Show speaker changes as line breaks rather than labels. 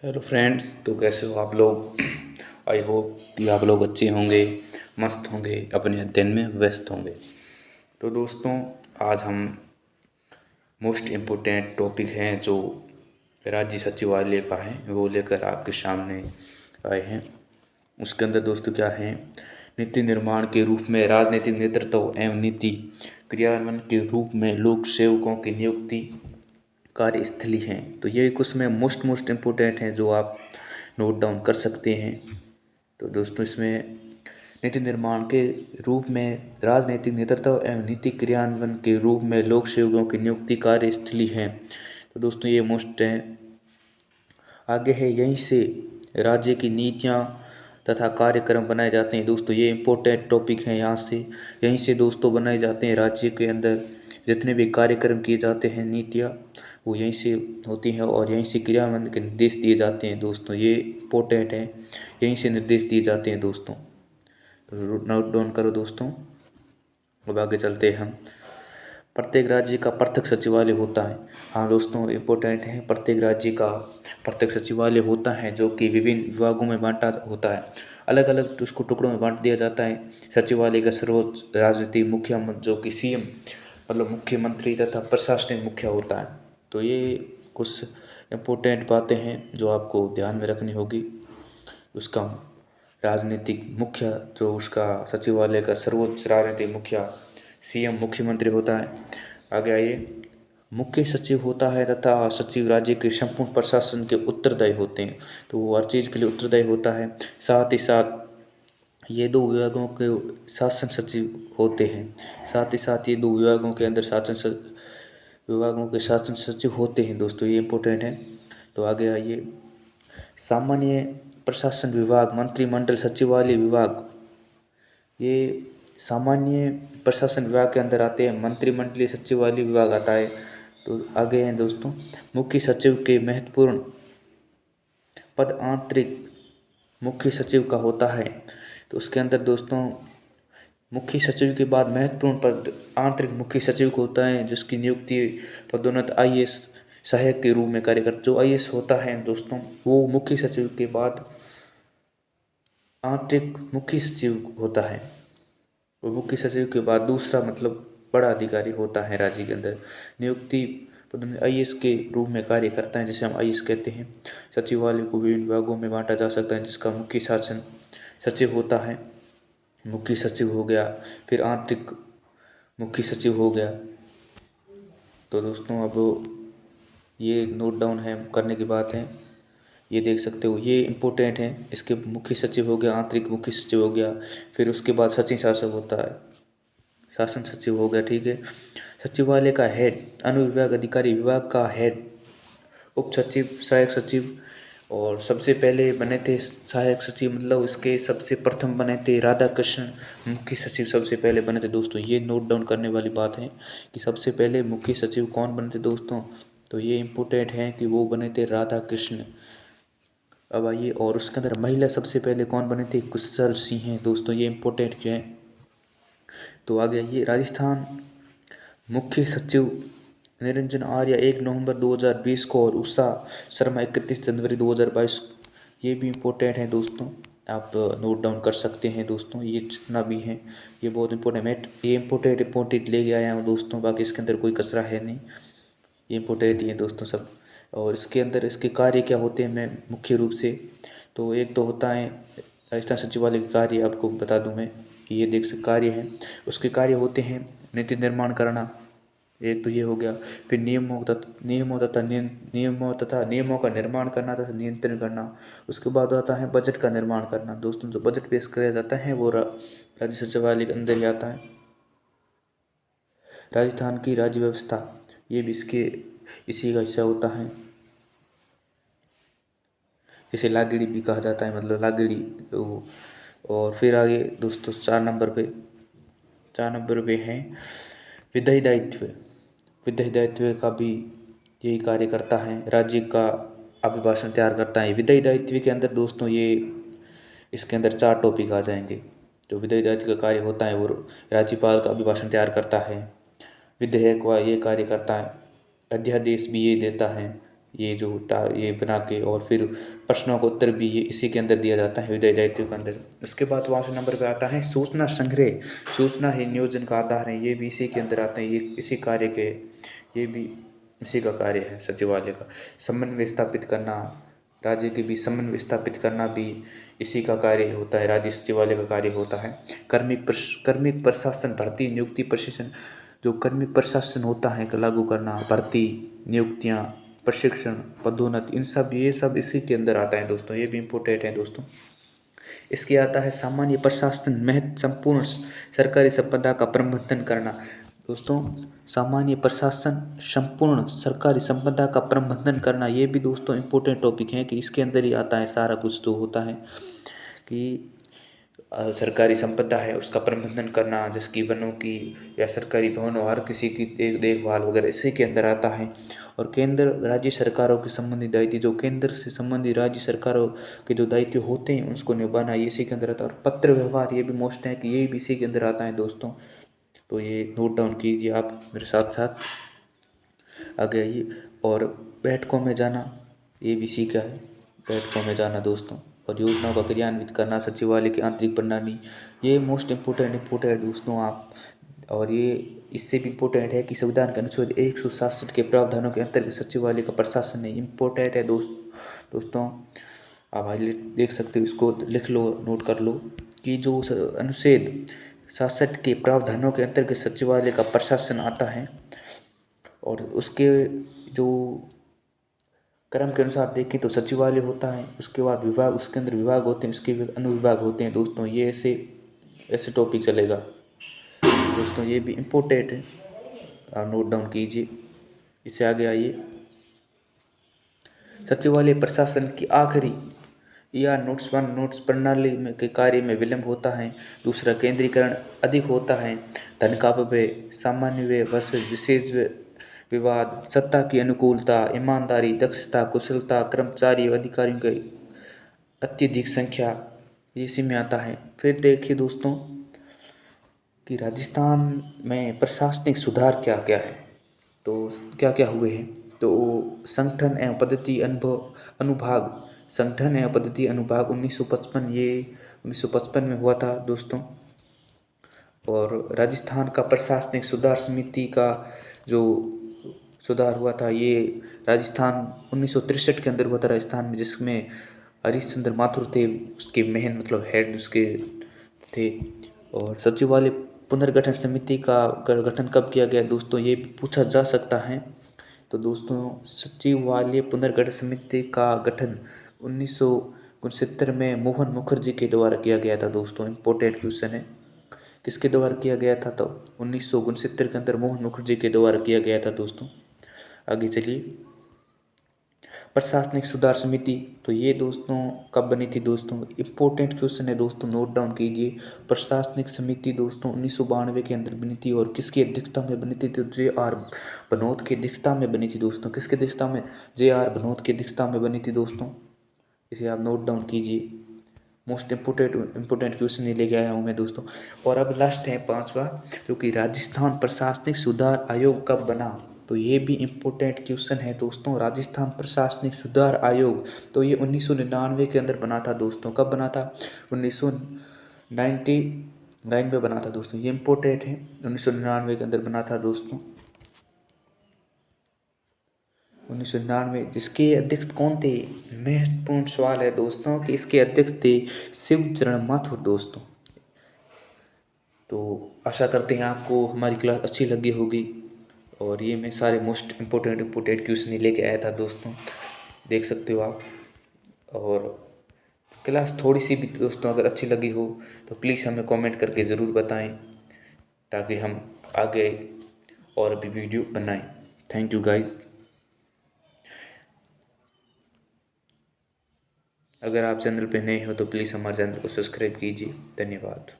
Hello friends, तो कैसे हो आप लोग। आई होप कि आप लोग अच्छे होंगे, मस्त होंगे, अपने अध्ययन में व्यस्त होंगे। तो दोस्तों, आज हम मोस्ट इम्पोर्टेंट टॉपिक हैं जो राज्य सचिवालय का है वो लेकर आपके सामने आए हैं। उसके अंदर दोस्तों क्या है, नीति निर्माण के रूप में राजनीतिक नेतृत्व एवं नीति क्रियान्वयन के रूप में लोक सेवकों की नियुक्ति कार्यस्थली हैं। तो ये कुछ में मोस्ट इम्पोर्टेंट हैं जो आप नोट डाउन कर सकते हैं। तो दोस्तों, इसमें नीति निर्माण के रूप में राजनीतिक नेतृत्व एवं नीति क्रियान्वयन के रूप में लोक सेवकों की नियुक्ति कार्यस्थली हैं। तो दोस्तों, ये मोस्ट है। आगे है, यहीं से राज्य की नीतियाँ तथा कार्यक्रम बनाए जाते हैं। दोस्तों, ये इम्पोर्टेंट टॉपिक है। यहाँ से यहीं से दोस्तों बनाए जाते हैं। राज्य के अंदर जितने भी कार्यक्रम किए जाते हैं, नीतियाँ, वो यहीं से होती हैं और यहीं से क्रियान्वयन के निर्देश दिए जाते हैं। दोस्तों, ये इम्पोर्टेंट है, यहीं से निर्देश दिए जाते हैं। दोस्तों, तो नोट डाउन करो दोस्तों। अब आगे चलते हैं हम। प्रत्येक राज्य का पृथक सचिवालय होता है। हाँ दोस्तों, इम्पोर्टेंट है। प्रत्येक राज्य का पृथक सचिवालय होता है जो कि विभिन्न विभागों में बांटा होता है। अलग अलग उसको टुकड़ों में बांट दिया जाता है। सचिवालय का सर्वोच्च राजनीतिक मुखिया जो कि सीएम मतलब मुख्यमंत्री तथा प्रशासनिक मुखिया होता है। तो ये कुछ इम्पोर्टेंट बातें हैं जो आपको ध्यान में रखनी होगी। उसका राजनीतिक मुखिया जो उसका सचिवालय का सर्वोच्च राजनीतिक मुखिया सीएम मुख्यमंत्री होता है। आगे आइए। मुख्य सचिव होता है तथा सचिव राज्य के संपूर्ण प्रशासन के उत्तरदायी होते हैं। तो वो हर चीज़ के लिए उत्तरदायी होता है। साथ ही साथ ये दो विभागों के शासन सचिव होते हैं। साथ ही साथ ये दो विभागों के अंदर विभागों के शासन सचिव होते हैं। दोस्तों, ये इम्पोर्टेंट है। तो आगे आइए। सामान्य प्रशासन विभाग, मंत्रिमंडल सचिवालय विभाग, ये सामान्य प्रशासन विभाग के अंदर आते हैं। मंत्रिमंडलीय सचिवालय विभाग आता है। तो आगे हैं दोस्तों, मुख्य सचिव के महत्वपूर्ण पद आंतरिक मुख्य सचिव का होता है। तो उसके अंदर दोस्तों, मुख्य सचिव के बाद महत्वपूर्ण पद आंतरिक मुख्य सचिव को होता है, जिसकी नियुक्ति पदोन्नत आईएएस सहायक के रूप में कार्य करता। जो आईएएस होता है दोस्तों, वो मुख्य सचिव के बाद आंतरिक मुख्य सचिव होता है। वो मुख्य सचिव के बाद दूसरा मतलब बड़ा अधिकारी होता है राज्य के अंदर। नियुक्ति पदोन्नति आईएएस के रूप में कार्य करता है, जिसे हम आईएएस कहते हैं। सचिवालय को विभिन्न विभागों में बांटा जा सकता है, जिसका मुख्य शासन सचिव होता है। मुख्य सचिव हो गया, फिर आंतरिक मुख्य सचिव हो गया। तो दोस्तों, अब ये नोट डाउन है, करने की बात है। ये देख सकते हो, ये इम्पोर्टेंट है। इसके मुख्य सचिव हो गया, आंतरिक मुख्य सचिव हो गया, फिर उसके बाद सचिव शासक होता है, शासन सचिव हो गया। ठीक है। सचिवालय का हेड, अनुविभाग अधिकारी, विभाग का हेड, उप सचिव, सहायक सचिव। और सबसे पहले बने थे सहायक सचिव, मतलब इसके सबसे प्रथम बने थे राधा कृष्ण। मुख्य सचिव सबसे पहले बने थे। दोस्तों, ये नोट डाउन करने वाली बात है कि सबसे पहले मुख्य सचिव कौन बने थे दोस्तों। तो ये इम्पोर्टेंट है कि वो बने थे राधा कृष्ण। अब आइए, और उसके अंदर महिला सबसे पहले कौन बने थे, कुशल सिंह हैं। दोस्तों, ये इम्पोर्टेंट क्यों है। तो आगे आइए। राजस्थान मुख्य सचिव निरंजन आर्य 1 नवंबर 2020 को और उषा शर्मा 31 जनवरी 2022। ये भी इम्पोर्टेंट है दोस्तों, आप नोट डाउन कर सकते हैं दोस्तों। ये जितना भी है ये बहुत इम्पोर्टेंट, ये इम्पोर्टेंट लेके आया हूँ दोस्तों। बाकी इसके अंदर कोई कचरा है नहीं, ये इम्पोर्टेंट ही है दोस्तों सब। और इसके अंदर इसके कार्य क्या होते हैं, मैं मुख्य रूप से तो एक तो होता है राजस्थान सचिवालय के कार्य, आपको बता दूं मैं कि ये देख सकते कार्य हैं। उसके कार्य होते हैं नीति निर्माण करना, एक तो ये हो गया। फिर नियमों का निर्माण करना तथा नियंत्रण करना। उसके बाद आता है बजट का निर्माण करना। दोस्तों, जो बजट पेश किया जाता है वो राज्य सचिवालय के अंदर ही आता है। राजस्थान की राज्य व्यवस्था, ये भी इसी का हिस्सा होता है। इसे लागिड़ी भी कहा जाता है, मतलब लागिड़ी और फिर आगे दोस्तों 4 नंबर पे हैं विधायी दायित्व। विधायी दायित्व का भी यही कार्य करता है, राज्य का अभिभाषण तैयार करता है। विधायी दायित्व के अंदर दोस्तों ये इसके अंदर 4 टॉपिक आ जाएंगे। जो विधायी दायित्व का कार्य होता है वो राज्यपाल का अभिभाषण तैयार करता है, विधेयक व ये कार्य करता है, अध्यादेश भी ये देता है, ये बना के, और फिर प्रश्नों का उत्तर भी ये इसी के अंदर दिया जाता है, विधायी दायित्व के अंदर। उसके बाद 5वें नंबर पे आता है सूचना संग्रह। सूचना ही नियोजन का आधार है, ये भी इसी के अंदर आते हैं, ये इसी कार्य के, ये भी इसी का कार्य है सचिवालय का। समन्वय स्थापित करना, राज्य के बीच समन्वय स्थापित करना भी इसी का कार्य होता है, राज्य सचिवालय का कार्य होता है। कर्मिक प्रशासन, भर्ती नियुक्ति प्रशिक्षण, जो कर्मिक प्रशासन होता है का लागू करना, भर्ती नियुक्तियाँ, प्रशिक्षण, पदोन्नति, इन सब ये सब इसी के अंदर आता है दोस्तों, ये भी इम्पोर्टेंट है दोस्तों। इसके आता है सामान्य प्रशासन, महत्व संपूर्ण सरकारी संपदा का प्रबंधन करना। दोस्तों सामान्य प्रशासन, संपूर्ण सरकारी संपदा का प्रबंधन करना, ये भी दोस्तों इम्पोर्टेंट टॉपिक है कि इसके अंदर ही आता है सारा कुछ। तो होता है कि सरकारी संपदा है उसका प्रबंधन करना, जैसे कि वनों की या सरकारी भवनों, हर किसी की देखभाल वगैरह इसी के अंदर आता है। और केंद्र राज्य सरकारों के संबंधित दायित्व, जो केंद्र से संबंधित राज्य सरकारों के जो दायित्व होते हैं उसको निभाना, ये इसी के अंदर आता है। और पत्र व्यवहार, ये भी मोस्ट है कि ये भी इसी के अंदर आता है दोस्तों। तो ये नोट डाउन कीजिए आप मेरे साथ साथ आगे आइए। और बैठकों में जाना, ये भी इसी का है, बैठकों में जाना दोस्तों। और योजनाओं का क्रियान्वित करना, सचिवालय की आंतरिक प्रणाली, ये मोस्ट इम्पोर्टेंट है दोस्तों आप। और ये इससे भी इम्पोर्टेंट है कि संविधान के अनुच्छेद 167 के प्रावधानों के अंतर्गत सचिवालय का प्रशासन है, इम्पोर्टेंट है दोस्तों। आप हाईलाइट देख सकते हो, इसको लिख लो, नोट कर लो कि जो अनुच्छेद 67 के प्रावधानों के अंतर्गत सचिवालय का प्रशासन आता है, और उसके जो क्रम के अनुसार देखें तो सचिवालय होता है, उसके बाद विभाग, उसके अंदर विभाग होते हैं, उसके अनुविभाग होते हैं दोस्तों। ये ऐसे टॉपिक चलेगा दोस्तों, ये भी इम्पोर्टेंट है, आप नोट डाउन कीजिए। इससे आगे आइए, सचिवालय प्रशासन की आखिरी या नोट्स प्रणाली में के कार्य में विलम्ब होता है। दूसरा, केंद्रीकरण अधिक होता है। धन का अपव्यय, सामान्य व्यय वर्सेस विशेष विवाद, सत्ता की अनुकूलता, ईमानदारी, दक्षता, कुशलता, कर्मचारी अधिकारियों की अत्यधिक संख्या, ये इसी में आता है। फिर देखिए दोस्तों कि राजस्थान में प्रशासनिक सुधार क्या क्या है, तो क्या क्या हुए हैं। तो संगठन एवं पद्धति अनुभाग, संगठन एवं पद्धति अनुभाग 1955, ये 1955 में हुआ था दोस्तों। और राजस्थान का प्रशासनिक सुधार समिति का जो सुधार हुआ था, ये राजस्थान 1963 के अंदर हुआ था राजस्थान में, जिसमें हरीश चंद्र माथुर थे उसके मेन मतलब हेड उसके थे। और सचिवालय पुनर्गठन समिति का गठन कब किया गया दोस्तों, ये पूछा जा सकता है। तो दोस्तों सचिवालय पुनर्गठन समिति का गठन 1969 में मोहन मुखर्जी के द्वारा किया गया था दोस्तों, इम्पोर्टेंट क्वेश्चन है। किसके द्वारा किया गया था, तो 1969 के अंदर मोहन मुखर्जी के द्वारा किया गया था दोस्तों। आगे चलिए, प्रशासनिक सुधार समिति, तो ये दोस्तों कब बनी थी दोस्तों, इम्पोर्टेंट क्वेश्चन है दोस्तों, नोट डाउन कीजिए। प्रशासनिक समिति दोस्तों 1992 के अंदर बनी थी, और किसकी अध्यक्षता में बनी थी, तो JR भनोत की अध्यक्षता में बनी थी दोस्तों। किसकी अध्यक्षता में, JR भनोत की अध्यक्षता में बनी थी दोस्तों, इसे आप नोट डाउन कीजिए। मोस्ट इम्पोर्टेंट क्वेश्चन ही लेके आया हूँ मैं दोस्तों। और अब लास्ट है 5वां, जो कि राजस्थान प्रशासनिक सुधार आयोग कब बना, तो ये भी इम्पोर्टेंट क्वेश्चन है दोस्तों। राजस्थान प्रशासनिक सुधार आयोग, तो ये 1999 के अंदर बना था दोस्तों। कब बना था, 1999 में बना था दोस्तों, ये इम्पोर्टेंट है, 1999 के अंदर बना था दोस्तों, 1999। जिसके अध्यक्ष कौन थे, महत्वपूर्ण सवाल है दोस्तों कि इसके अध्यक्ष थे शिवचरण माथुर दोस्तों। तो आशा करते हैं आपको हमारी क्लास अच्छी लगी होगी, और ये मैं सारे मोस्ट इम्पोर्टेंट क्वेश्चन ही लेके आया था दोस्तों, देख सकते हो आप। और क्लास थोड़ी सी भी दोस्तों अगर अच्छी लगी हो तो प्लीज़ हमें कमेंट करके ज़रूर बताएं, ताकि हम आगे और भी वीडियो बनाएं। Thank you guys. अगर आप चैनल पे नए हो तो प्लीज़ हमारे चैनल को सब्सक्राइब कीजिए। धन्यवाद।